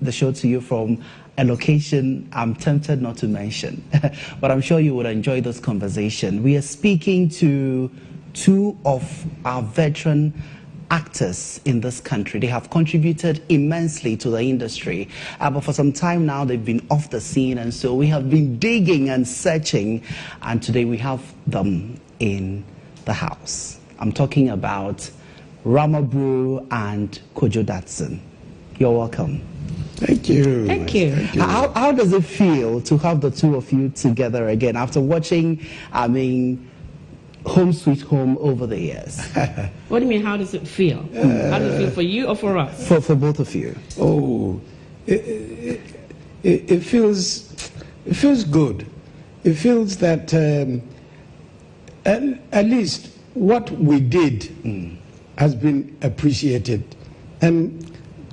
the show to you from a location I'm tempted not to mention, but I'm sure you would enjoy this conversation. We are speaking to two of our veteran actors in this country. They have contributed immensely to the industry, but for some time now they've been off the scene, and so we have been digging and searching, and today we have them in the house. I'm talking about Rama, Brew and Kojo Dadson. You're welcome. Thank you. Thank you. How does it feel to have the two of you together again after watching, Home Sweet Home over the years? What do you mean, how does it feel? How does it feel for you or for us? For both of you. Oh, it feels good. It feels that at least what we did has been appreciated, and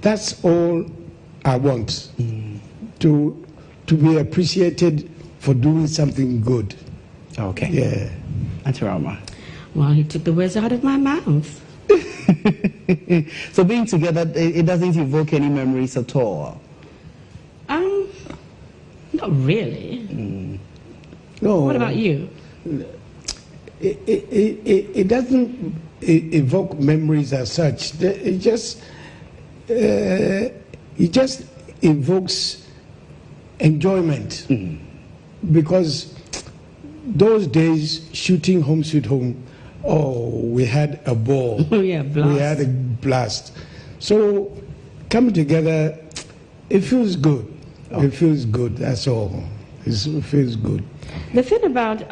that's all I want, to be appreciated for doing something good. Okay. Yeah. Auntie Rama. Well, he took the words out of my mouth. So being together, it doesn't evoke any memories at all? Not really. No. What about you? It doesn't evoke memories as such. It just evokes enjoyment, because those days shooting Home Sweet Home, oh, we had a ball. Oh yeah, blast. We had a blast. So coming together, it feels good. It feels good. That's all. It feels good. The thing about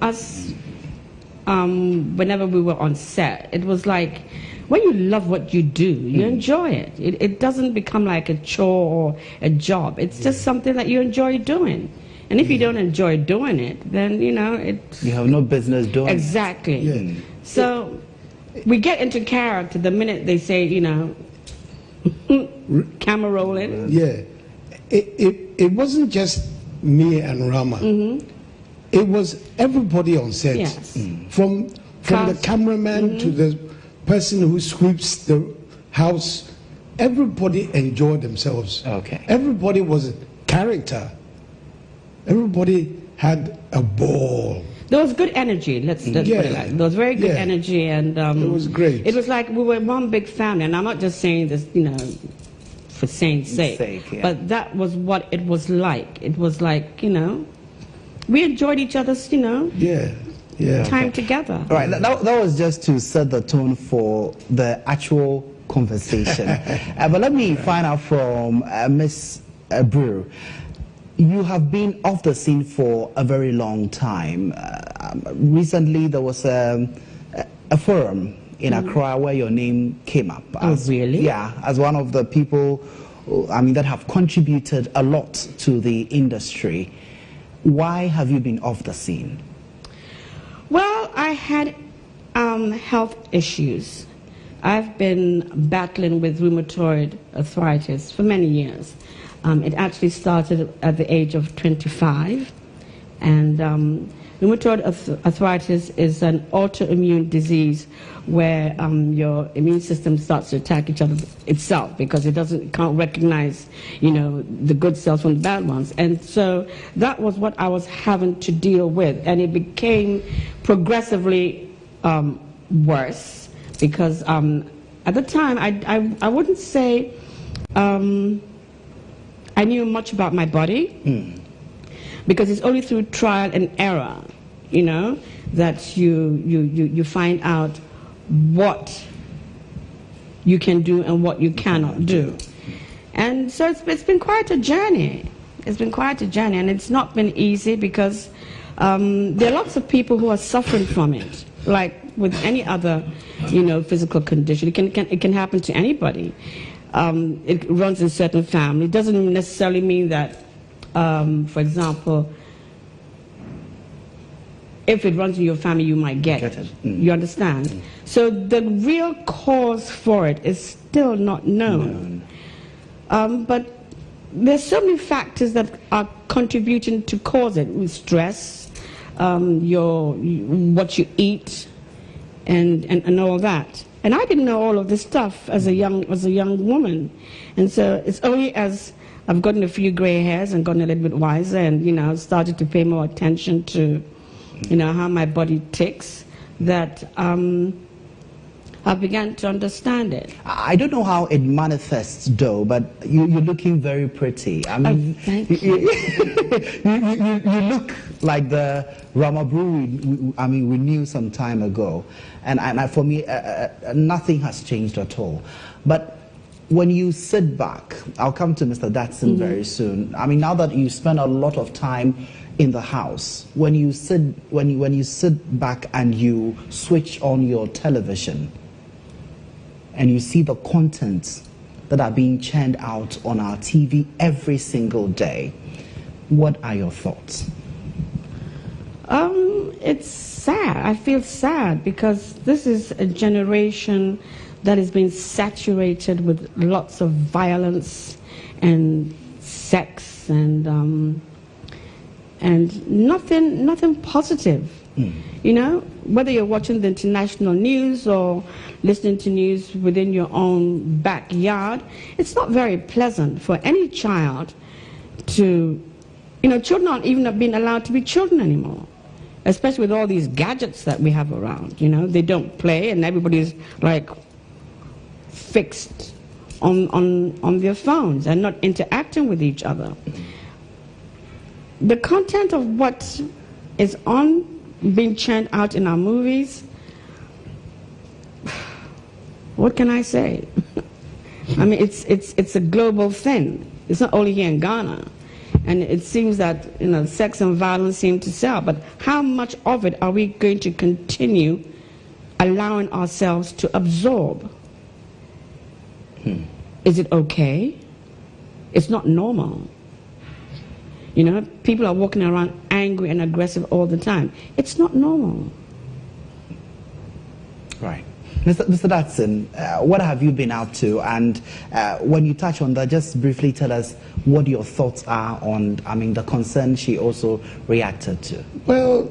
us, whenever we were on set, it was like, when you love what you do, you enjoy it. It doesn't become like a chore or a job. It's just something that you enjoy doing. And if you don't enjoy doing it, then, you have no business doing it. Exactly. Yeah. So we get into character the minute they say, camera rolling. Yeah. It wasn't just me and Rama. It was everybody on set. Yes. From the cameraman to the person who sweeps the house. Everybody enjoyed themselves. Okay. Everybody was a character. Everybody had a ball. There was good energy, let's put it like. There was very good energy, and it was great. It was like we were one big family, and I'm not just saying this, for saying sake. But that was what it was like. It was like, we enjoyed each other's, time together. All right, that was just to set the tone for the actual conversation. But let me find out from Miss Brew. You have been off the scene for a very long time. Recently, there was a forum in Accra where your name came up. Really? Yeah, as one of the people, that have contributed a lot to the industry. Why have you been off the scene? Well, I had health issues. I've been battling with rheumatoid arthritis for many years. It actually started at the age of 25, and rheumatoid arthritis is an autoimmune disease where your immune system starts to attack itself because it can't recognize, the good cells from the bad ones, and so that was what I was having to deal with, and it became progressively worse because at the time I wouldn't say. I knew much about my body because it's only through trial and error, that you find out what you can do and what you cannot do. And so it's been quite a journey. It's been quite a journey, and it's not been easy because there are lots of people who are suffering from it, like with any other, physical condition. It can happen to anybody. It runs in certain families. It doesn't necessarily mean that, for example, if it runs in your family, you might get it. You understand? So the real cause for it is still not known. But there's so many factors that are contributing to cause it. Stress, what you eat, and all that. And I didn't know all of this stuff as a young woman. And so it's only as I've gotten a few gray hairs and gotten a little bit wiser and, you know, started to pay more attention to, you know, how my body ticks, that I began to understand it. I don't know how it manifests, though, but you're looking very pretty. I mean, thank you. You look like the Rama Brew we knew some time ago. And for me, nothing has changed at all. But when you sit back, I'll come to Mr. Dadson very soon. I mean, now that you spend a lot of time in the house, when you sit back and you switch on your television and you see the contents that are being churned out on our TV every single day, what are your thoughts? It's sad. I feel sad because this is a generation that has been saturated with lots of violence and sex and nothing positive. You know, whether you're watching the international news or listening to news within your own backyard, it's not very pleasant for any child to, you know, children aren't even being allowed to be children anymore, especially with all these gadgets that we have around. You know, they don't play and everybody's like fixed on their phones and not interacting with each other. The content of what is being churned out in our movies, what can I say? I mean, it's a global thing. It's not only here in Ghana. And it seems that, you know, sex and violence seem to sell. But how much of it are we going to continue allowing ourselves to absorb? Is it okay? It's not normal. You know, people are walking around angry and aggressive all the time. It's not normal. Right. Mr. Dadson, what have you been up to? And when you touch on that, just briefly tell us what your thoughts are on, I mean, the concern she also reacted to. Well,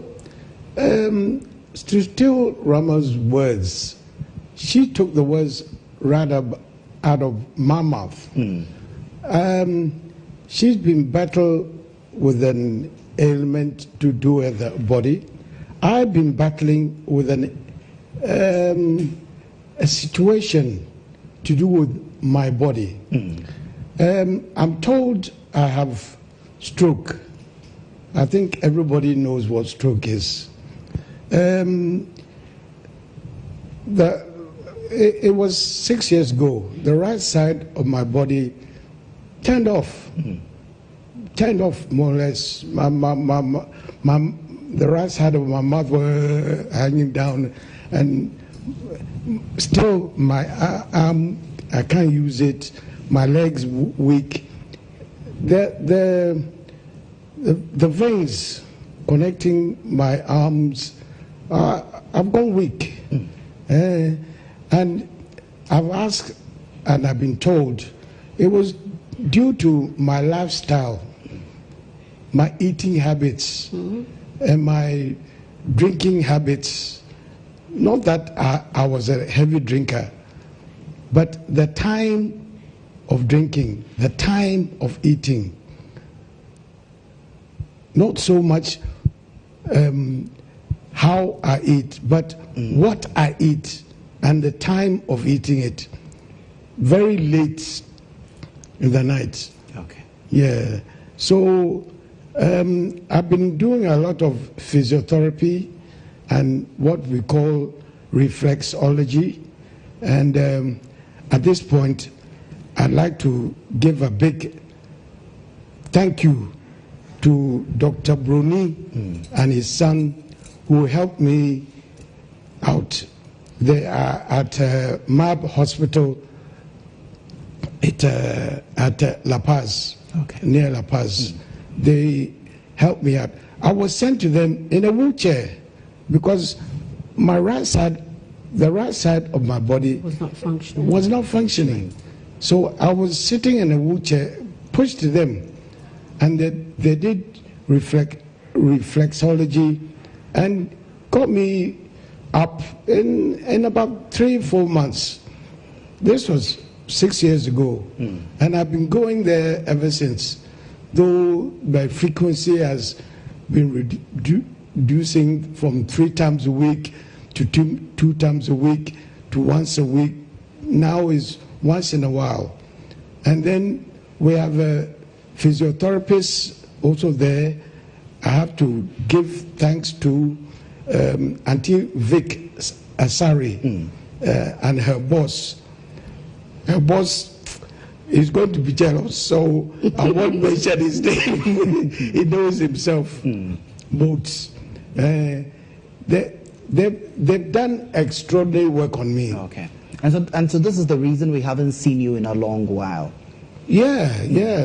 to steal Rama's words, she took the words right out of my mouth. She's been battling with an ailment to do with the body. I've been battling with a situation to do with my body. I'm told I have stroke. I think everybody knows what stroke is. It was 6 years ago. The right side of my body turned off. Turned off more or less. The right side of my mouth were hanging down, and still my arm, I can't use it. My legs weak. The veins connecting my arms, I've gone weak. And I've asked and I've been told it was due to my lifestyle, my eating habits, and my drinking habits. Not that I was a heavy drinker, but the time of drinking, the time of eating. Not so much how I eat, but what I eat and the time of eating it. Very late in the night. Okay. Yeah. So I've been doing a lot of physiotherapy and what we call reflexology. And at this point, I'd like to give a big thank you to Dr. Bruni and his son, who helped me out. They are at MAB Hospital at La Paz, near La Paz. They helped me out. I was sent to them in a wheelchair because my right side, the right side of my body was not functioning. So I was sitting in a wheelchair, pushed to them, and they did reflexology and got me up in about 3-4 months. This was 6 years ago, and I've been going there ever since, though my frequency has been reducing from 3 times a week to 2 times a week to once a week. Now is once in a while. And then we have a physiotherapist also there. I have to give thanks to Auntie Vic Asari and her boss. Her boss is going to be jealous, so I won't mention his name. He knows himself. But they've done extraordinary work on me. Okay. And so this is the reason we haven't seen you in a long while. Yeah.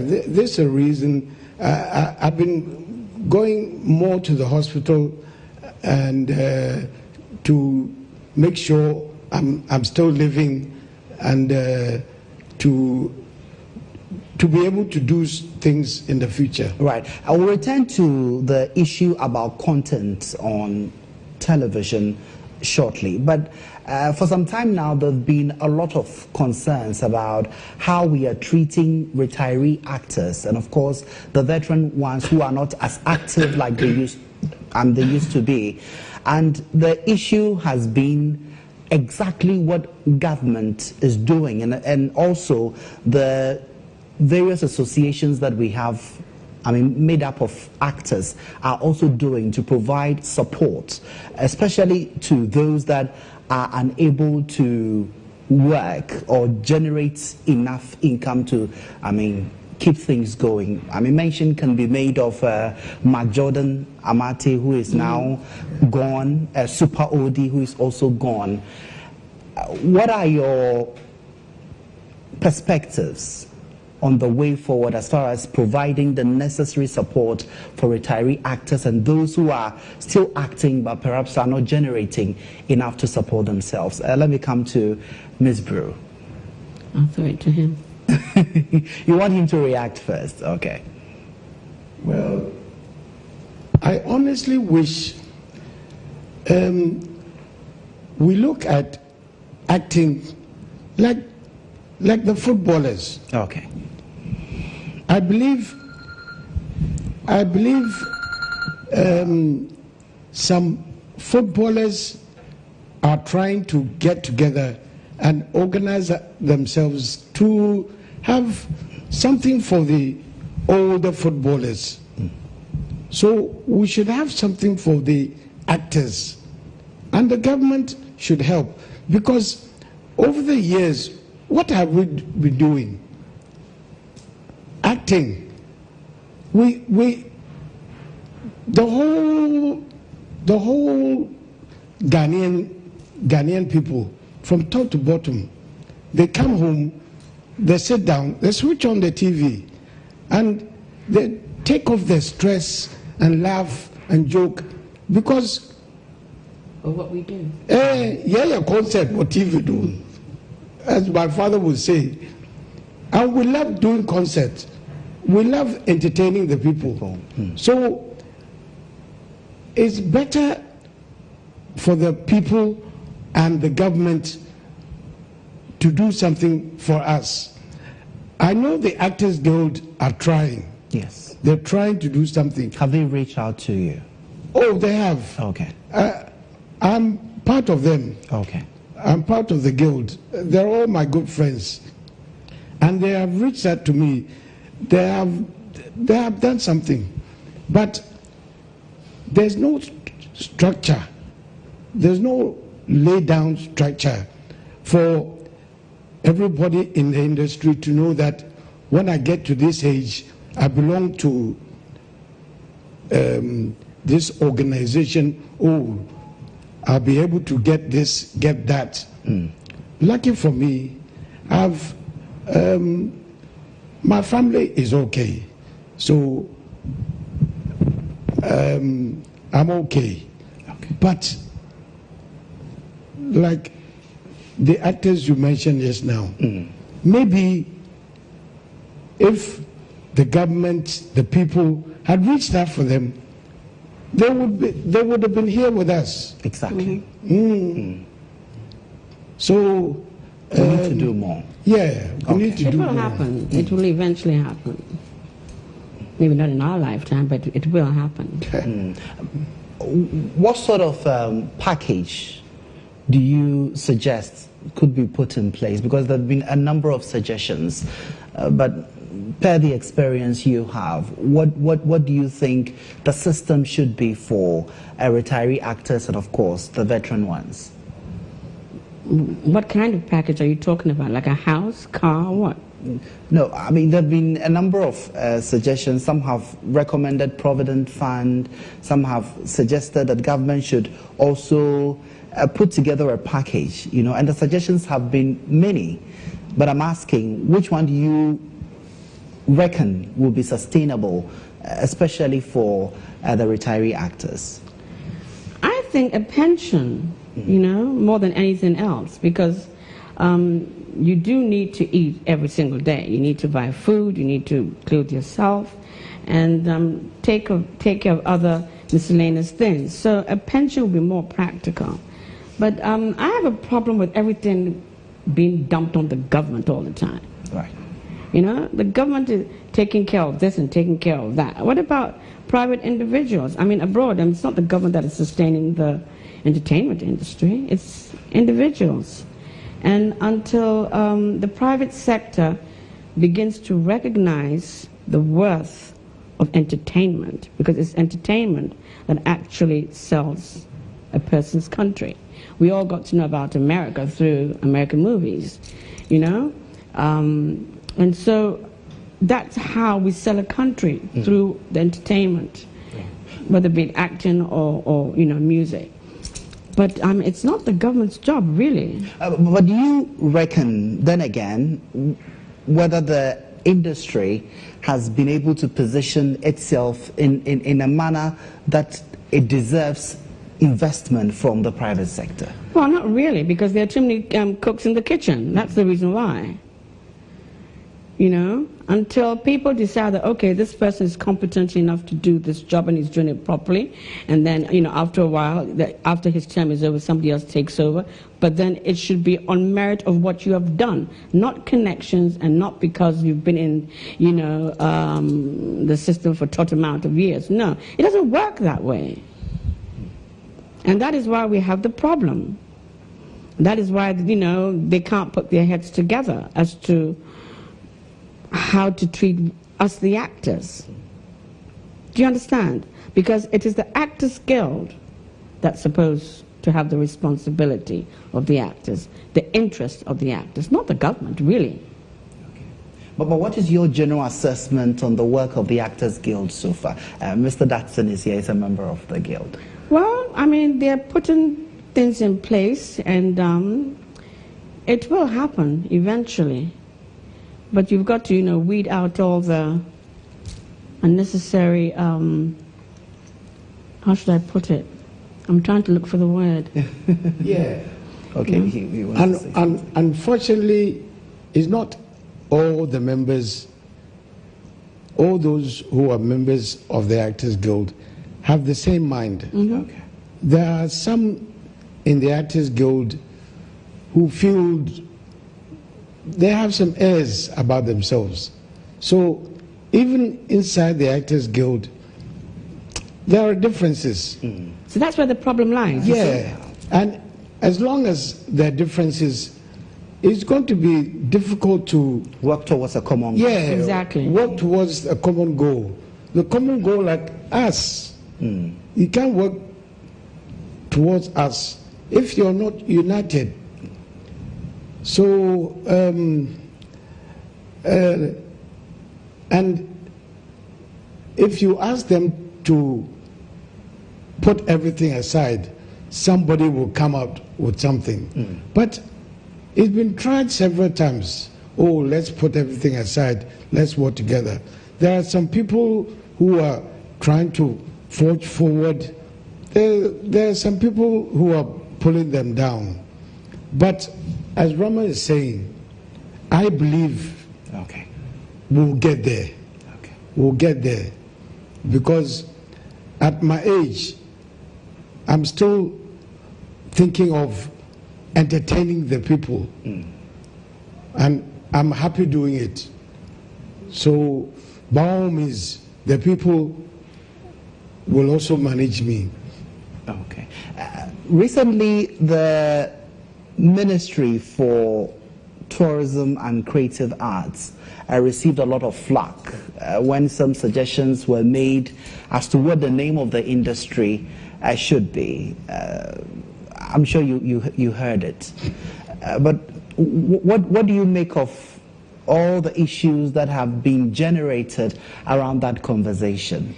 There's a reason. I've been going more to the hospital and to make sure I'm still living, and to be able to do things in the future. Right. I will return to the issue about content on television shortly, but for some time now there have been a lot of concerns about how we are treating retiree actors, and of course the veteran ones who are not as active like they used to be. And the issue has been exactly what government is doing, and also the various associations that we have, made up of actors, are also doing to provide support, especially to those that are unable to work or generate enough income to, keep things going. Mention can be made of Mark Jordan Amate, who is now gone, Super Odi, who is also gone. What are your perspectives on the way forward as far as providing the necessary support for retiree actors and those who are still acting but perhaps are not generating enough to support themselves? Let me come to Ms. Brew. I'll throw it to him. You want him to react first? Okay. Well, I honestly wish we look at acting like the footballers. Okay. I believe some footballers are trying to get together and organize themselves to have something for the older footballers. So we should have something for the actors, and the government should help, because over the years, what have we been doing? Acting. The whole Ghanaian people, from top to bottom, they come home, they sit down, they switch on the TV, and they take off their stress and laugh and joke, because what we do. Yeah, concert what TV do, as my father would say. And we love doing concerts. We love entertaining the people. So it's better for the people and the government to do something for us. I know the Actors Guild are trying. Yes. They're trying to do something. Have they reached out to you? Oh, they have. Okay. I'm part of them. Okay. I'm part of the guild. They're all my good friends. And they have reached out to me. They have done something. But there's no structure. There's no laid down structure for everybody in the industry to know that when I get to this age, I belong to this organization. Oh, I'll be able to get this, get that. Lucky for me, I've my family is okay, so I'm okay. But like the actors you mentioned just now, maybe if the government, the people had reached out for them, they would have been here with us. Exactly. So we need to do more. Yeah, we need to do more. It will happen. It will eventually happen. Maybe not in our lifetime, but it will happen. What sort of package do you suggest could be put in place? Because there have been a number of suggestions, but per the experience you have, what do you think the system should be for retiree actors and, of course, the veteran ones? What kind of package are you talking about? Like a house, car, what? No, I mean, there have been a number of suggestions. Some have recommended Provident Fund. Some have suggested that government should also put together a package, you know, and the suggestions have been many. But I'm asking, which one do you reckon will be sustainable, especially for the retiree actors? I think a pension, you know, more than anything else, because you do need to eat every single day. You need to buy food, you need to clothe yourself, and take care of other miscellaneous things. So a pension will be more practical. But I have a problem with everything being dumped on the government all the time. Right. You know, the government is taking care of this and taking care of that. What about private individuals? I mean, abroad, it's not the government that is sustaining the entertainment industry, it's individuals. And until the private sector begins to recognize the worth of entertainment, because it's entertainment that actually sells a person's country. We all got to know about America through American movies, you know? And so that's how we sell a country, through the entertainment, whether it be acting or you know, music. But it's not the government's job, really. But do you reckon, then again, whether the industry has been able to position itself in a manner that it deserves investment from the private sector? Well, not really, because there are too many cooks in the kitchen. That's the reason why. You know, until people decide that, okay, this person is competent enough to do this job and he's doing it properly, and then, you know, after a while, after his term is over, somebody else takes over. But then it should be on merit of what you have done, not connections, and not because you've been in, you know, the system for a tot amount of years. No, it doesn't work that way. And that is why we have the problem. That is why, you know, they can't put their heads together as to how to treat us, the actors. Do you understand? Because it is the Actors Guild that's supposed to have the responsibility of the actors, the interest of the actors, not the government, really. Okay. But what is your general assessment on the work of the Actors Guild so far? Mr. Dadson is here, he's a member of the Guild. Well, I mean, they're putting things in place, and it will happen eventually. But you've got to, you know, weed out all the unnecessary, how should I put it? I'm trying to look for the word. Yeah. Okay. Unfortunately, it's not all the members, all those who are members of the Actors Guild have the same mind. Okay. There are some in the Actors Guild who feel they have some airs about themselves. So even inside the Actors Guild, there are differences. So that's where the problem lies. Yeah, and as long as there are differences, it's going to be difficult to work towards a common goal. Yeah, exactly. Work towards a common goal. The common goal, like us, you can't work towards us if you're not united. So, and if you ask them to put everything aside, somebody will come out with something. But it's been tried several times. Oh, let's put everything aside, let's work together. There are some people who are trying to forge forward. There are some people who are pulling them down. But as Rama is saying, I believe we'll get there. We'll get there. Because at my age, I'm still thinking of entertaining the people. And I'm happy doing it. So, by all means, the people will also manage me. Okay. Recently, the Ministry for Tourism and Creative Arts received a lot of flack when some suggestions were made as to what the name of the industry should be. I'm sure you heard it. But what do you make of all the issues that have been generated around that conversation?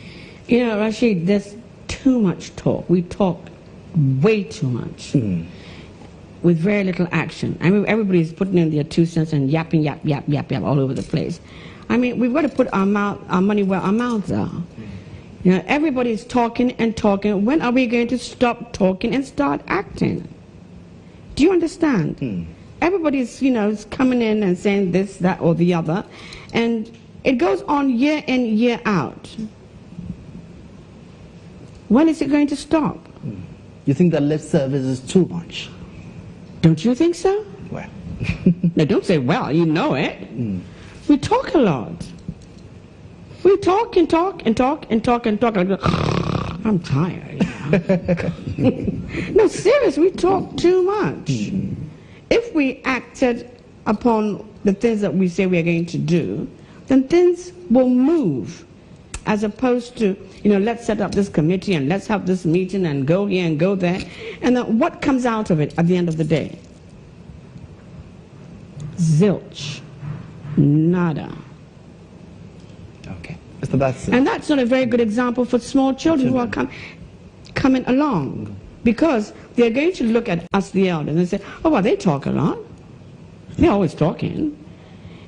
You know, Rashid, there's too much talk. We talk way too much with very little action. I mean, everybody's putting in their 2 cents and yapping, yap, yap, yap, yap all over the place. I mean, we've got to put our money where our mouths are. You know, everybody's talking and talking. When are we going to stop talking and start acting? Do you understand? Everybody's, you know, coming in and saying this, that, or the other, and it goes on year in, year out. When is it going to stop? You think that lip service is too much? Don't you think so? Well. No, don't say, well, you know it. We talk a lot. We talk and talk and talk and talk and talk. I'm tired. No, seriously, we talk too much. If we acted upon the things that we say we're going to do, then things will move. As opposed to, you know, let's set up this committee and let's have this meeting and go here and go there. And then what comes out of it at the end of the day? Zilch. Nada. Okay. Mr. Dadson. And that's not a very good example for small children who are coming along. Because they're going to look at us, the elders, and say, oh, well, they talk a lot. They're always talking.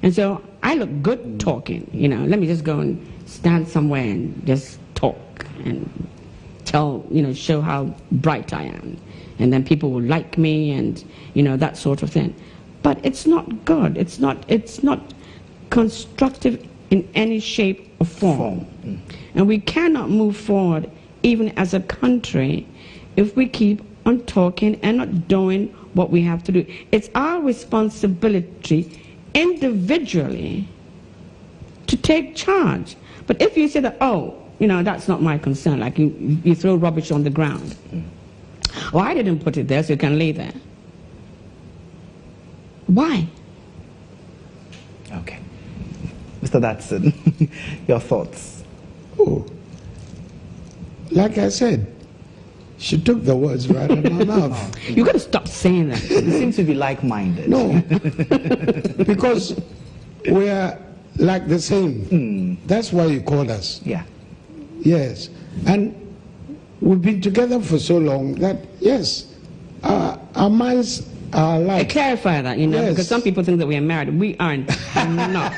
And so I look good talking, you know. Let me just go and stand somewhere and just talk and tell, you know, show how bright I am. And then people will like me and, you know, that sort of thing. But it's not good. It's not constructive in any shape or form. And we cannot move forward, even as a country, if we keep on talking and not doing what we have to do. It's our responsibility individually to take charge. But if you say that, oh, you know, that's not my concern, like you throw rubbish on the ground. Well, I didn't put it there, so you can lay there. Why? Okay. Mr. Dadson, your thoughts? Oh, like I said, she took the words right out of my mouth. You got to stop saying that. You seem to be like-minded. No, because we're like the same. That's why you called us. Yeah. Yes. And we've been together for so long that, yes, our minds are I alike. clarify that, you know, Yes. because some people think that we are married. We aren't. Not.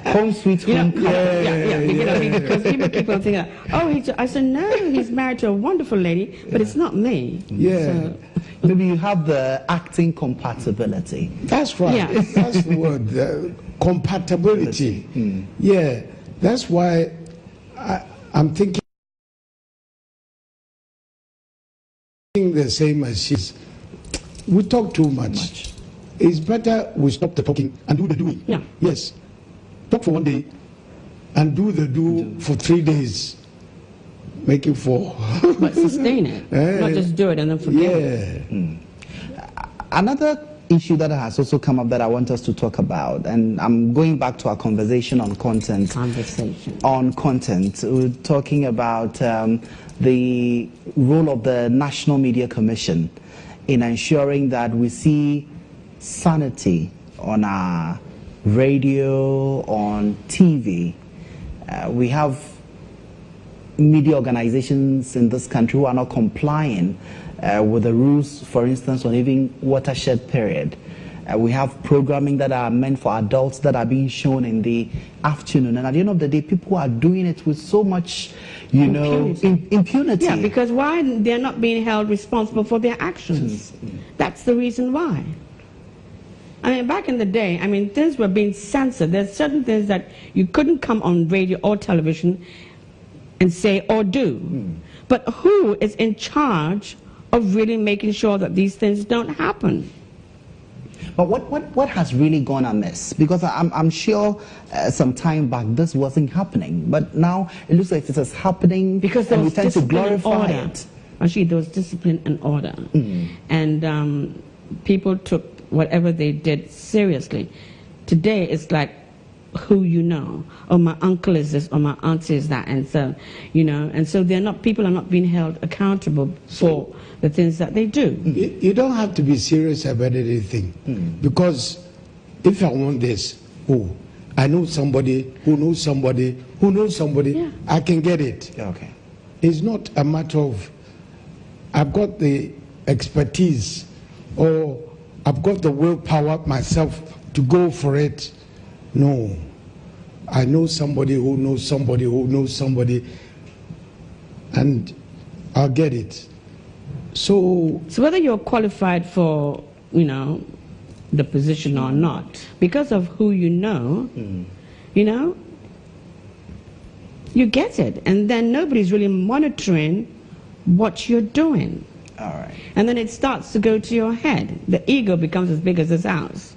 Home sweet home. You know, because people keep on thinking, oh, I said, no, he's married to a wonderful lady, but it's not me. Yeah. So, Maybe you have the acting compatibility. That's right. Yeah. That's the word. Compatibility. Yeah. That's why I'm thinking the same as she's. We talk too much. It's better we stop the talking and do the doing. Yeah. Yes. Talk for one day and do the do for 3 days. Make it 4. but sustain it. Not just do it and then forget it. Yeah. Another issue that has also come up that I want us to talk about, and I'm going back to our conversation on content. We're talking about the role of the National Media Commission in ensuring that we see sanity on our radio, on TV. We have media organizations in this country who are not complying with the rules, for instance, on even watershed period. We have programming that are meant for adults that are being shown in the afternoon. And at the end of the day, people are doing it with so much, you know, impunity. Yeah, because why? They're not being held responsible for their actions. That's the reason why. I mean, back in the day, I mean, things were being censored. There's certain things that you couldn't come on radio or television and say or do. But who is in charge of really making sure that these things don't happen? But what has really gone amiss? Because I'm sure some time back this wasn't happening, but now it looks like it is happening because there and we was tend to glorify order. it. Actually, there was discipline and order. And people took whatever they did seriously. Today, it's like who you know. Oh, my uncle is this, or my auntie is that. And so, and so people are not being held accountable for the things that they do. You don't have to be serious about anything. Because if I want this, I know somebody who knows somebody who knows somebody, I can get it. Okay. It's not a matter of I've got the expertise or I've got the willpower myself to go for it. No. I know somebody who knows somebody who knows somebody, and I'll get it. So whether you're qualified for, the position or not, because of who you know, you get it. And then nobody's really monitoring what you're doing. All right. And then it starts to go to your head. The ego becomes as big as this house.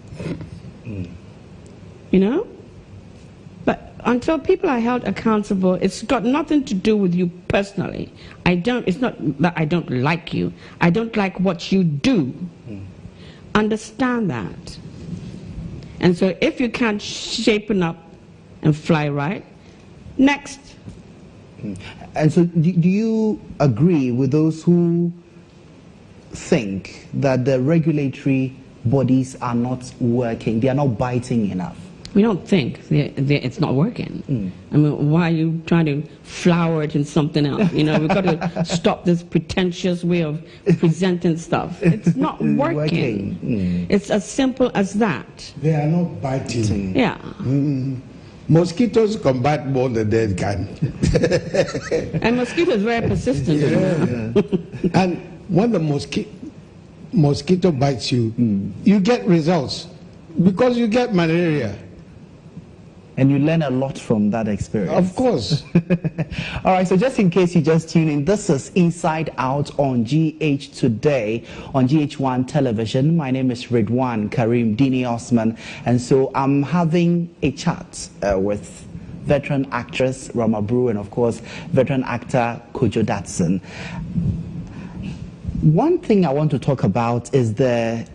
But until people are held accountable, it's got nothing to do with you personally. It's not that I don't like you. I don't like what you do. Understand that. And so if you can't shapen up and fly right, next. And so do you agree with those who think that the regulatory bodies are not working, they are not biting enough? We don't think it's not working. I mean, why are you trying to flower it in something else? We've got to stop this pretentious way of presenting stuff. It's not working. It's as simple as that. They are not biting. Yeah. Mosquitoes can bite more than they can. And mosquitoes are very persistent. And when the mosquito bites you, you get results because you get malaria. And you learn a lot from that experience. Of course. All right, so just in case you just tune in, this is Inside Out on GH Today on GH1 Television. My name is Ridwan Karim Dini-Osman, and so I'm having a chat with veteran actress Rama Brew and, of course, veteran actor Kojo Dadson. One thing I want to talk about is the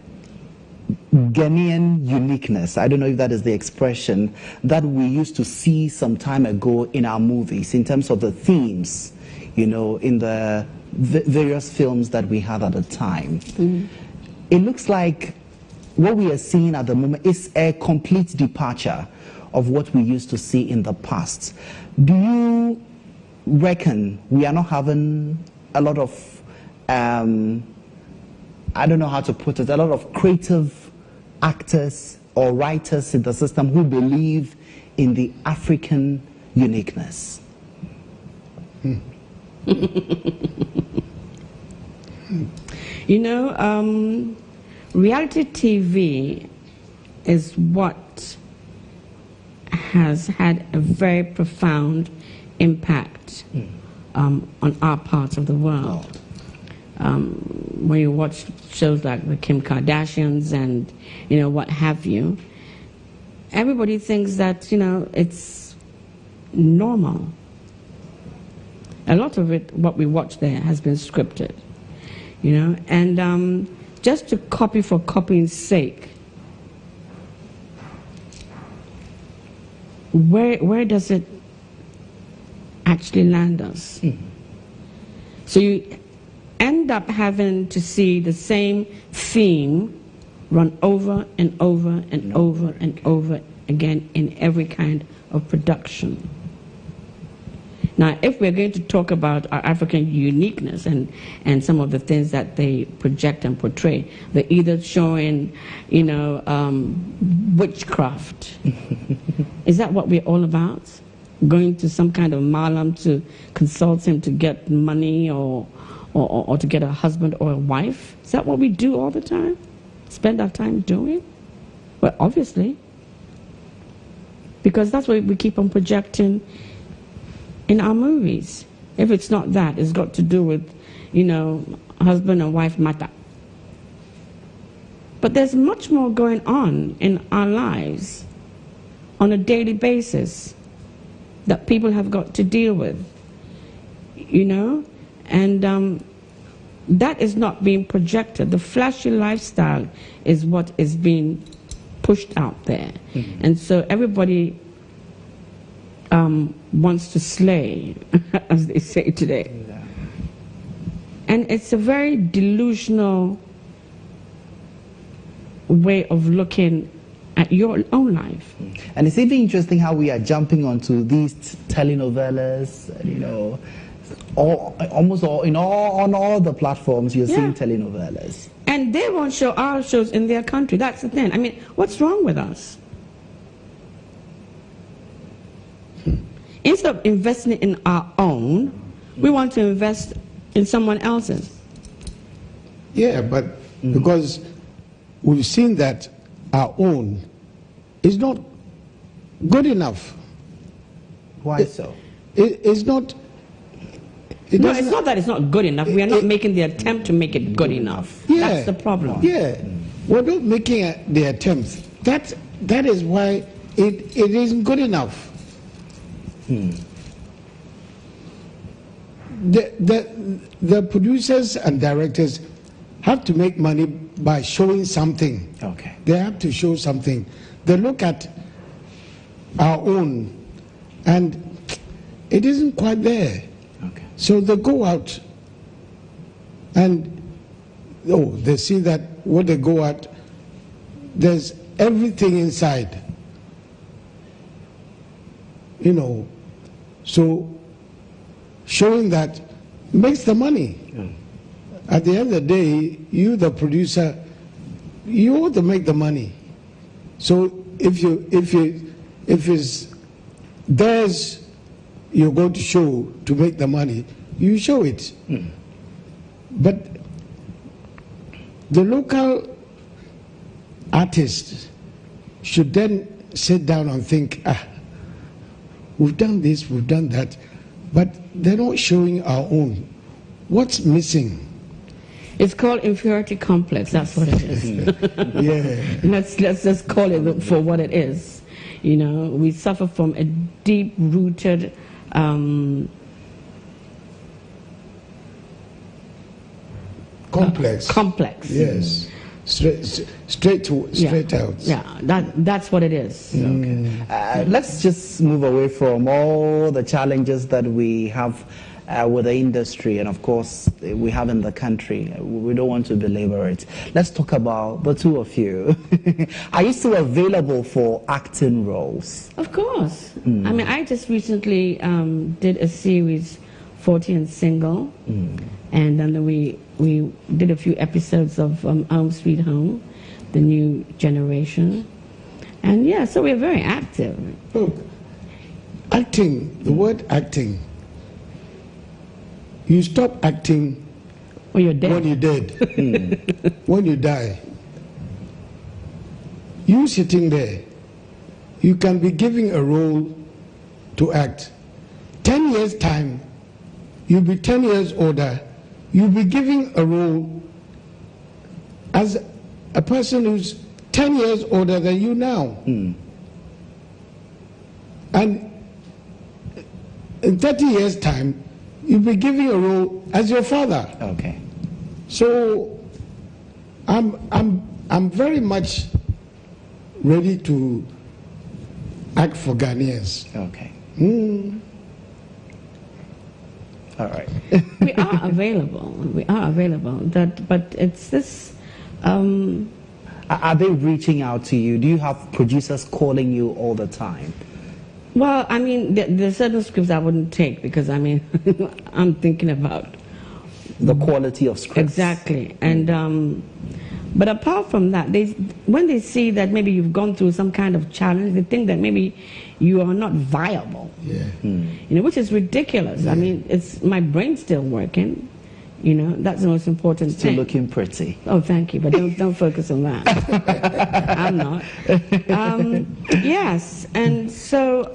Ghanaian uniqueness. I don't know if that is the expression that we used to see some time ago in our movies in terms of the themes, in the various films that we had at the time. It looks like what we are seeing at the moment is a complete departure of what we used to see in the past. Do you reckon we are not having a lot of, I don't know how to put it, a lot of creative actors or writers in the system who believe in the African uniqueness? Reality TV is what has had a very profound impact on our part of the world. When you watch shows like the Kim Kardashians and, what have you, everybody thinks that, it's normal. A lot of it, what we watch there, has been scripted, and just to copy for copying's sake, where does it actually land us? So you end up having to see the same theme run over and over and over and over again in every kind of production. Now, if we're going to talk about our African uniqueness and some of the things that they project and portray, they're either showing, witchcraft. Is that what we're all about? Going to some kind of malam to consult him to get money or to get a husband or a wife? Is that what we do all the time? Spend our time doing? Well, obviously. Because that's what we keep on projecting in our movies. If it's not that, it's got to do with, husband and wife matter. But there's much more going on in our lives on a daily basis that people have got to deal with, and that is not being projected. The flashy lifestyle is what is being pushed out there. Mm-hmm. And so everybody wants to slay, as they say today. Yeah. And it's a very delusional way of looking at your own life. And it's even interesting how we are jumping onto these telenovelas, on all the platforms you're seeing telenovelas. And they won't show our shows in their country. That's the thing. I mean, what's wrong with us? Instead of investing in our own, we want to invest in someone else's. Yeah, but because we've seen that our own is not good enough. Why so? It's not. No, it's not that it's not good enough. We are not making the attempt to make it good enough. Yeah, that's the problem. Yeah, we're not making the attempt. That is why it isn't good enough. The producers and directors have to make money by showing something. Okay. They have to show something. They look at our own, and it isn't quite there. Okay. So they go out, and they see that when they go out, there's everything inside. So showing that makes the money. At the end of the day, you, the producer, you ought to make the money. So if it's theirs, you're going to show to make the money, you show it. But the local artist should then sit down and think, we've done this, we've done that, but they're not showing our own. What's missing? It's called inferiority complex. That's what it is. Yeah. Let's just call it for what it is. We suffer from a deep-rooted complex. Yes. Straight out. Yeah, that's what it is. Okay. Let's just move away from all the challenges that we have with the industry, and of course we have in the country. We don't want to belabor it. Let's talk about the two of you. Are you still available for acting roles? Of course. I mean, I just recently did a series, 40 and Single, and then we did a few episodes of Home Sweet Home, The New Generation, and so we're very active. Look, acting, the word acting, you stop acting when you're dead. When you're dead. When you die. You sitting there, you can be giving a role to act. 10 years' time, you'll be 10 years older, you'll be giving a role as a person who's 10 years older than you now. And in 30 years' time, you'll be giving a role as your father. Okay. So I'm very much ready to act for Ghanaians. Okay. All right. We are available. We are available. But it's this. Are they reaching out to you? Do you have producers calling you all the time? Well, I mean, there's certain scripts I wouldn't take because, I mean, I'm thinking about the quality of scripts. Exactly. And but apart from that, when they see that maybe you've gone through some kind of challenge, they think that maybe you are not viable. Yeah. Which is ridiculous. Yeah. I mean, it's my brain's still working. That's the most important thing. Still looking pretty. Oh, thank you, but don't focus on that. I'm not. Yes, and so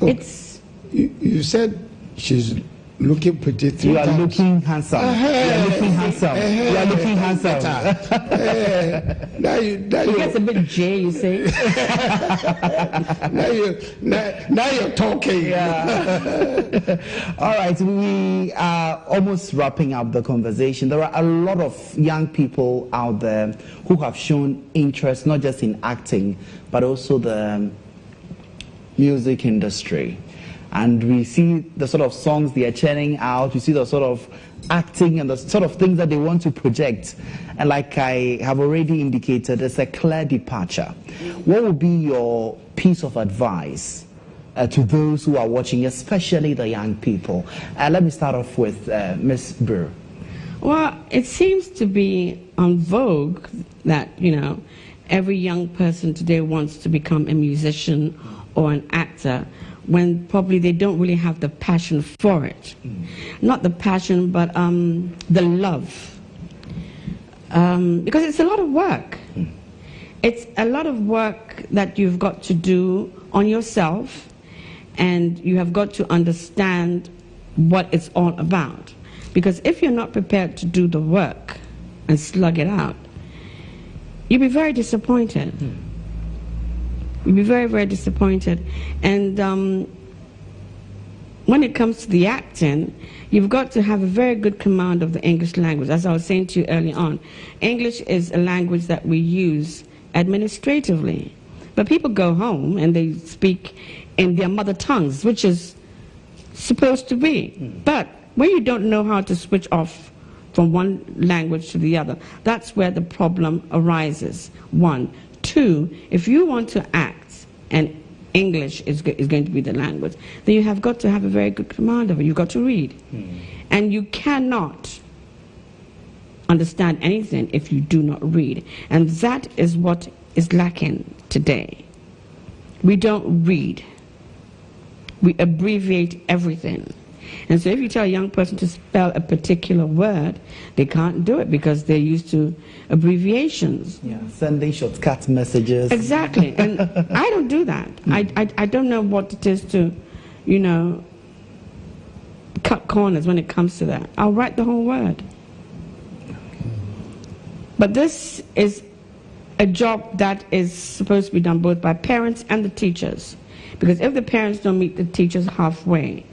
It's... You said she's looking pretty. You are looking handsome. You are looking handsome. You are looking handsome. Now you gets a bit J, you say. now you're talking. Yeah. All right, we are almost wrapping up the conversation. There are a lot of young people out there who have shown interest not just in acting, but also the music industry. And we see the sort of songs they are churning out, we see the sort of acting and the sort of things that they want to project. And like I have already indicated, it's a clear departure. What would be your piece of advice to those who are watching, especially the young people? Let me start off with Ms. Brew. Well, it seems to be on vogue that, every young person today wants to become a musician or an actor, when probably they don't really have the passion for it. Not the passion, but the love. Because it's a lot of work. It's a lot of work that you've got to do on yourself, and you have got to understand what it's all about. Because if you're not prepared to do the work and slug it out, you'll be very disappointed. You'll be very, very disappointed. And when it comes to the acting, you've got to have a very good command of the English language. As I was saying to you early on, English is a language that we use administratively. But people go home and they speak in their mother tongues, which is supposed to be. But when you don't know how to switch off from one language to the other, that's where the problem arises. One. Two, if you want to act and English is going to be the language, then you have got to have a very good command of it. You've got to read. And you cannot understand anything if you do not read. And that is what is lacking today. We don't read. We abbreviate everything. And so if you tell a young person to spell a particular word, they can't do it because they're used to abbreviations. Yeah, sending shortcut messages. Exactly. And I don't do that. I don't know what it is to, cut corners when it comes to that. I'll write the whole word. But this is a job that is supposed to be done both by parents and the teachers. Because if the parents don't meet the teachers halfway,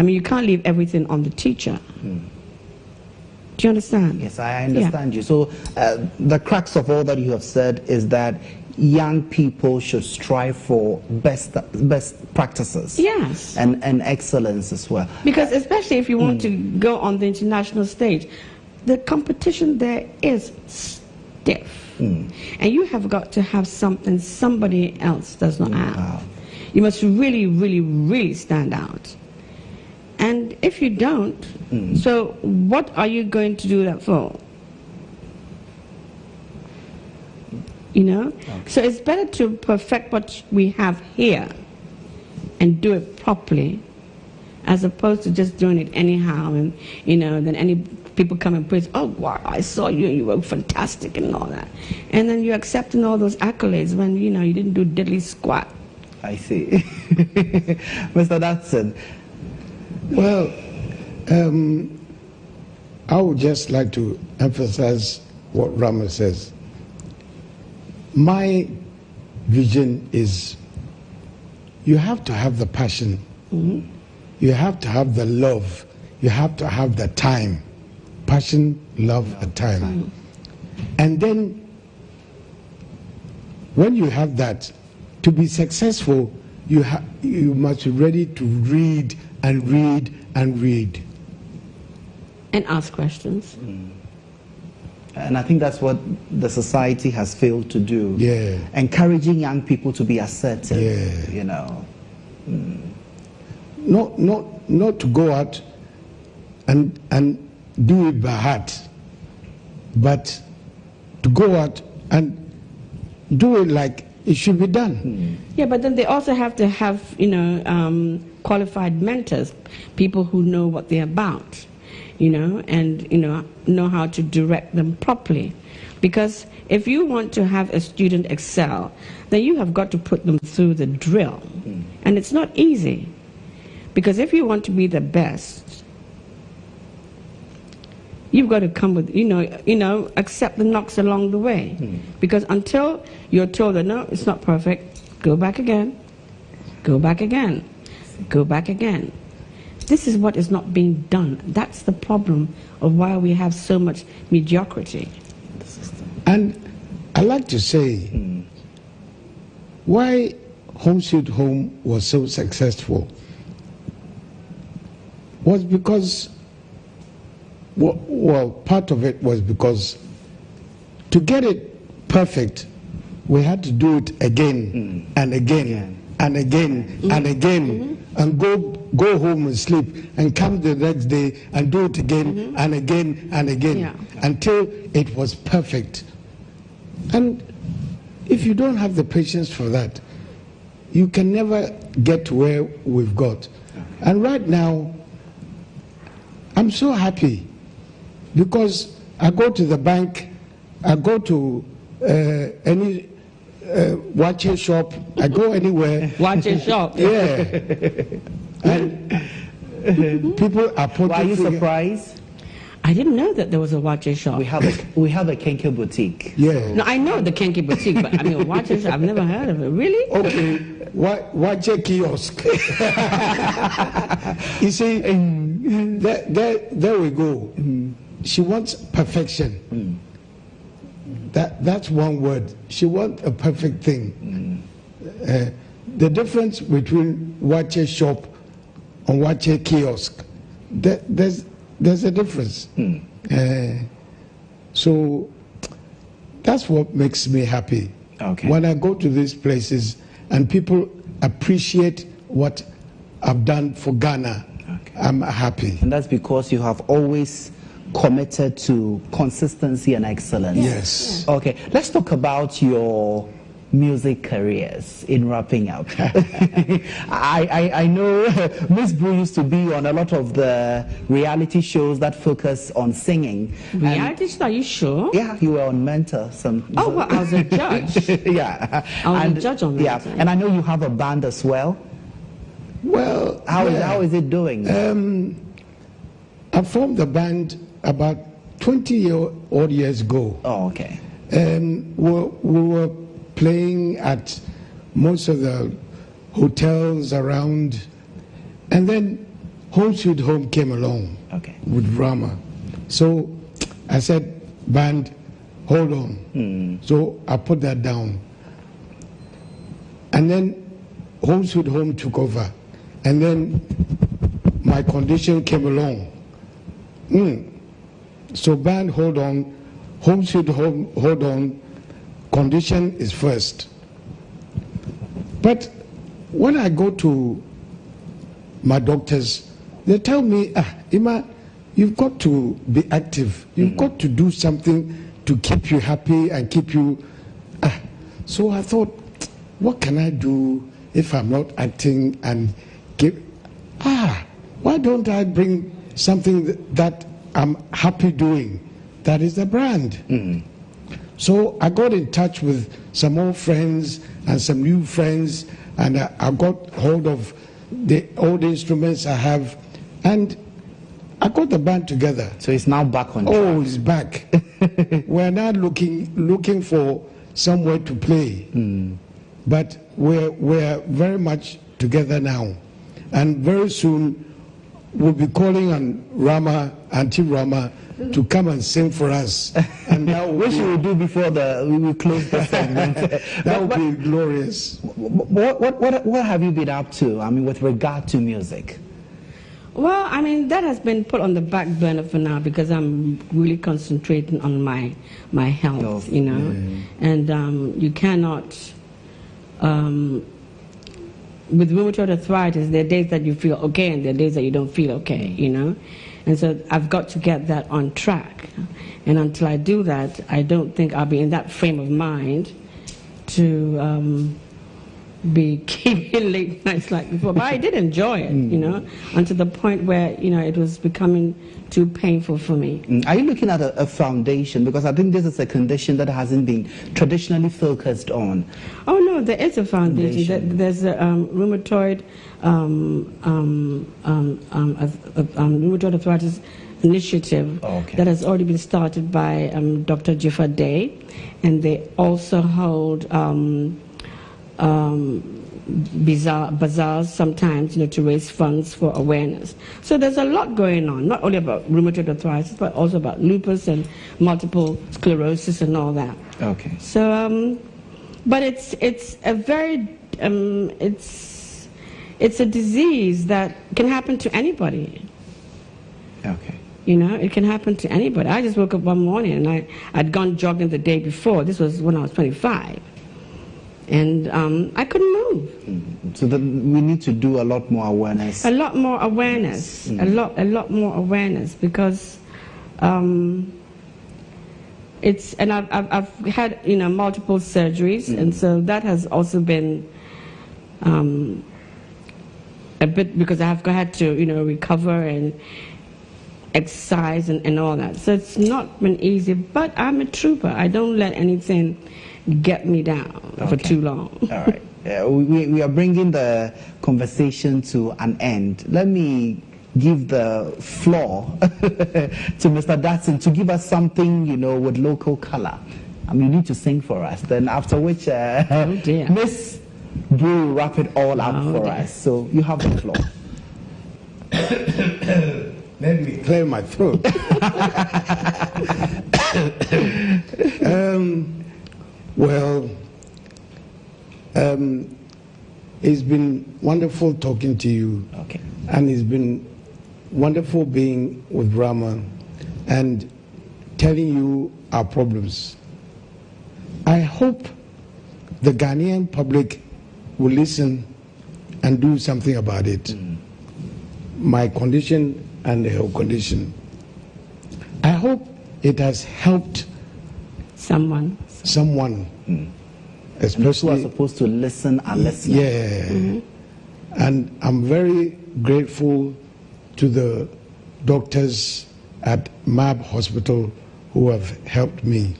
you can't leave everything on the teacher. Do you understand? Yes, I understand you. So the crux of all that you have said is that young people should strive for best practices. Yes. And excellence as well. Because especially if you want to go on the international stage, the competition there is stiff. And you have got to have something somebody else does not have. Wow. You must really, really, really stand out. And if you don't, so what are you going to do that for? Okay. So it's better to perfect what we have here and do it properly, as opposed to just doing it anyhow. And then any people come and praise, oh wow, I saw you and you were fantastic and all that, and then you're accepting all those accolades when you didn't do diddly squat. I see. Mr. Dadson. Well, I would just like to emphasize what Rama says. My vision is you have to have the passion, you have to have the love, you have to have the time. Passion, love, and time. And then when you have that, to be successful, you must be ready to read and read and read. And ask questions. And I think that's what the society has failed to do. Yeah. Encouraging young people to be assertive. Yeah. Not to go out and do it by heart, but to go out and do it like it should be done. Yeah, but then they also have to have, qualified mentors, people who know what they're about, and, know how to direct them properly. Because if you want to have a student excel, then you have got to put them through the drill. And And it's not easy, because if you want to be the best, you've got to come with, accept the knocks along the way. Because until you're told that, no, it's not perfect, go back again, go back again, go back again. This is what is not being done. That's the problem of why we have so much mediocrity. And I like to say, why Home Sweet Home was so successful was because, well, part of it was because to get it perfect, we had to do it again and again and again and again, and go home and sleep and come the next day and do it again and again and again until it was perfect. And if you don't have the patience for that, you can never get to where we've got. And right now, I'm so happy because I go to the bank, I go to any watcher shop, I go anywhere. Watcher shop. Yeah. And people are putting. Were you surprised? I didn't know that there was a watcher shop. We have a Kenke boutique. Yeah. No, I know the Kenke boutique, but I mean, watcher shop, I've never heard of it. Really? Okay. Watcher kiosk. You see, there we go. She wants perfection. That's one word. She wants a perfect thing. The difference between watcher shop and watcher kiosk, there's a difference. So that's what makes me happy. Okay. When I go to these places and people appreciate what I've done for Ghana, I'm happy. And that's because you have always committed to consistency and excellence. Yes. Okay, let's talk about your music careers in wrapping up. I know Miss Brew used to be on a lot of the reality shows that focus on singing. Reality show? Are you sure? Yeah, you were on Mentor. Oh, well, I was a judge. Yeah. I was a judge on Mentor. Yeah, and I know you have a band as well. Well, How is it doing? I formed the band about 20-odd years ago. Oh, okay. We were playing at most of the hotels around, and then Home Sweet Home came along with Rama. So I said, band, hold on. So I put that down. And then Home Sweet Home took over. And then my condition came along. So band, hold on. Home Sweet Home, hold on. Condition is first. But when I go to my doctors, they tell me, Ima, you've got to be active. You've got to do something to keep you happy and keep you... So I thought, what can I do if I'm not acting and give... why don't I bring something that I'm happy doing? That is the brand. So I got in touch with some old friends and some new friends, and I got hold of the old instruments I have, and I got the band together. So it's now back on track. Oh, it's back. We're now looking for somewhere to play, but we're very much together now, and very soon we'll be calling on Rama, Auntie Rama, to come and sing for us. And that Which we will do before we close the segment. That would be glorious. What have you been up to, I mean, with regard to music? Well, I mean, that has been put on the back burner for now because I'm really concentrating on my health, you know. And you cannot, with rheumatoid arthritis, there are days that you feel okay and there are days that you don't feel okay, you know. And so I've got to get that on track. And until I do that, I don't think I'll be in that frame of mind to be keeping late nights like before. But I did enjoy it, you know, until the point where, you know, it was becoming too painful for me. Are you looking at a foundation? Because I think this is a condition that hasn't been traditionally focused on. Oh, no, there is a foundation. There's a rheumatoid arthritis initiative that has already been started by Dr. Jiffa Day, and they also hold bazaars sometimes, you know, to raise funds for awareness. So there's a lot going on, not only about rheumatoid arthritis, but also about lupus and multiple sclerosis and all that. Okay. So, but it's a very it's a disease that can happen to anybody. Okay. You know, it can happen to anybody. I just woke up one morning and I'd gone jogging the day before. This was when I was 25. And I couldn't move. So we need to do a lot more awareness. A lot more awareness. A lot more awareness, because it's, and I've had, you know, multiple surgeries, and so that has also been a bit, because I've had to, you know, recover and exercise and all that. So it's not been easy, but I'm a trooper. I don't let anything get me down for too long. All right. We are bringing the conversation to an end. Let me give the floor to Mr. Dadson to give us something, you know, with local color. I mean, you need to sing for us. Then after which, Miss Brew wrap it all up for us. So you have the floor. Let me clear my throat. Well, it's been wonderful talking to you. Okay. And it's been wonderful being with Rama and telling you our problems. I hope the Ghanaian public will listen and do something about it. My condition and her condition. I hope it has helped someone, especially who are supposed to listen and listen. Yeah. And I'm very grateful to the doctors at MAB Hospital who have helped me.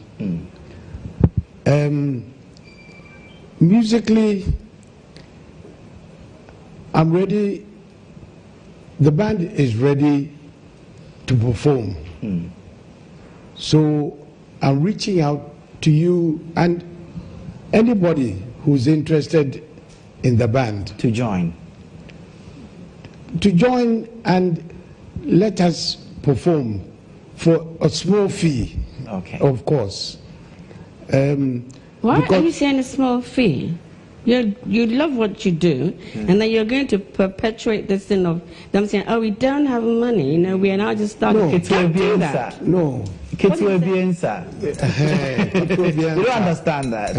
Musically, I'm ready. The band is ready to perform. So I'm reaching out to you and anybody who's interested in the band to join. And let us perform for a small fee. Okay. Of course. Why are you saying a small fee? You love what you do, and then you're going to perpetuate this thing of them saying, "Oh, we don't have money. You know, we are now just starting." No, you can't do that. No. You don't understand that.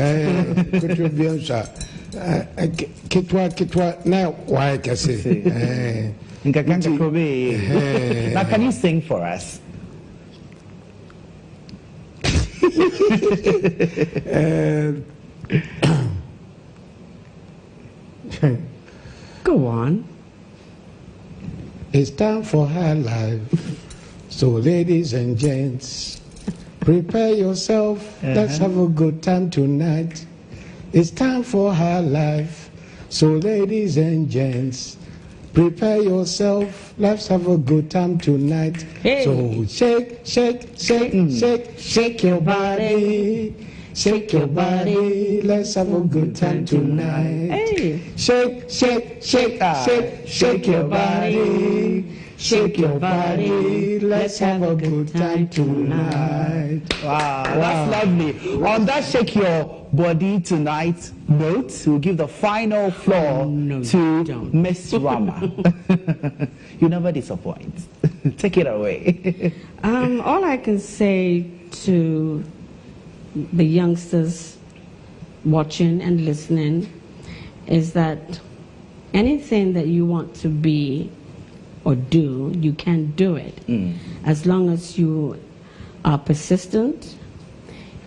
Now, why can I say? Now, can you sing for us? Go on. It's time for her life. So ladies and gents, prepare yourself. Let's have a good time tonight. It's time for her life. So ladies and gents, prepare yourself. Let's have a good time tonight. Hey. So shake, shake, shake, shake, shake your body. Shake your body, let's have a good time tonight. Hey. Shake, shake, shake, shake, shake your body. Shake your body, let's have a good time tonight. Wow, that's lovely. On that shake your body tonight note, we'll give the final floor to Miss Rama. You never disappoint. Take it away. All I can say to the youngsters watching and listening is that anything that you want to be or do, you can do it. As long as you are persistent,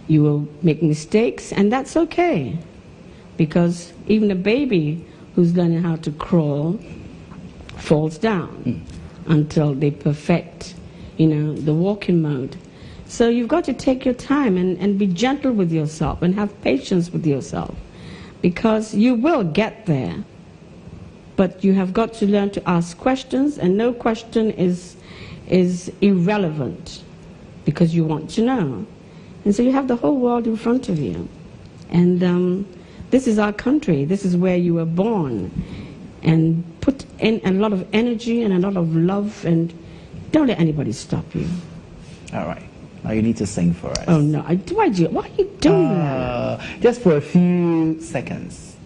you will make mistakes, and that's okay. because even a baby who's learning how to crawl falls down until they perfect, the walking mode. So you've got to take your time and be gentle with yourself and have patience with yourself, because you will get there. But you have got to learn to ask questions, and no question is irrelevant, because you want to know. And so you have the whole world in front of you. And this is our country. This is where you were born. And put in a lot of energy and a lot of love, and don't let anybody stop you. All right. Now you need to sing for us. Oh, no. Why are you doing that? Just for a few seconds,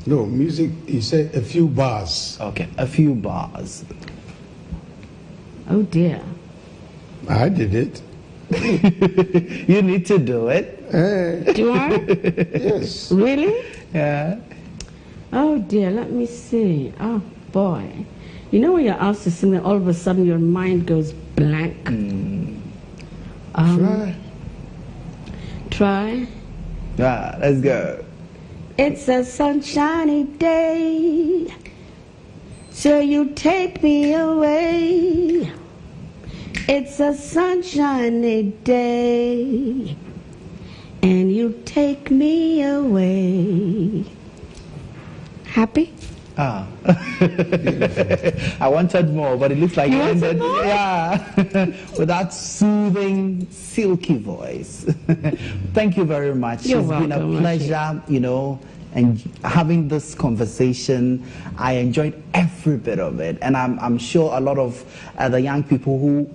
No, music, you say a few bars. Okay, a few bars. Oh, dear. I did it. You need to do it. Do I? Yes. Really? Yeah. Oh, dear. Let me see. Oh, boy. You know when you're asked to sing and all of a sudden your mind goes blank? Try. Yeah, let's go. It's a sunshiny day, so you take me away. It's a sunshiny day, and you take me away. Happy? I wanted more, but it looks like You you wanted ended, more? with that soothing, silky voice. Thank you very much. You're It's been welcome, a pleasure, and having this conversation. I enjoyed every bit of it, and I'm sure a lot of the young people who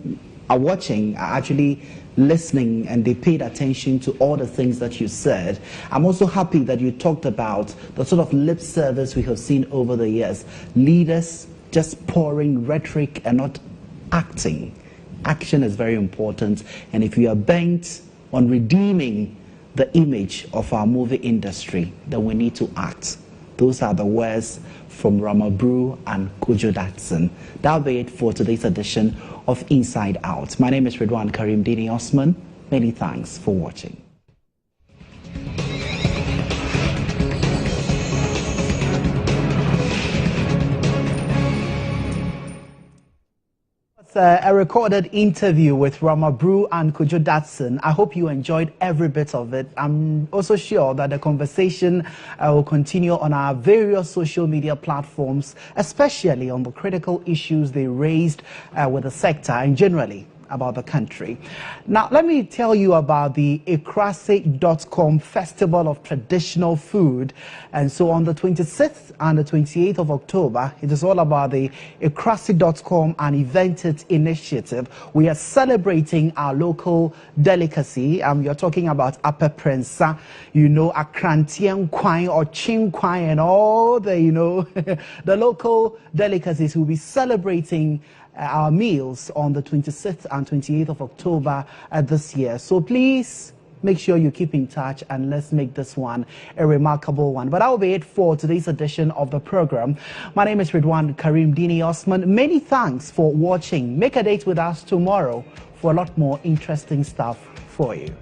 are watching are actually listening, and they paid attention to all the things that you said. I'm also happy that you talked about the sort of lip service we have seen over the years. Leaders just pouring rhetoric and not acting. Action is very important, and if you are bent on redeeming the image of our movie industry, then we need to act. Those are the words from Rama, Brew and Kojo Dadson. That'll be it for today's edition of Inside Out. My name is Ridwan Karim Dini-Osman. Many thanks for watching. A recorded interview with Rama, Brew and Kojo Dadson. I hope you enjoyed every bit of it. I'm also sure that the conversation will continue on our various social media platforms, especially on the critical issues they raised with the sector and generally about the country. Now, let me tell you about the Ekrase.com Festival of Traditional Food. And so on the 26th and the 28th of October, it is all about the Ekrase.com and Event It initiative. We are celebrating our local delicacy. You're talking about apeprensa, akrantien kwine or chin kwine and all the, the local delicacies. We'll be celebrating our meals on the 26th and 28th of October this year. So please make sure you keep in touch, and let's make this one a remarkable one. But that will be it for today's edition of the program. My name is Ridwan Karim Dini-Osman. Many thanks for watching. Make a date with us tomorrow for a lot more interesting stuff for you.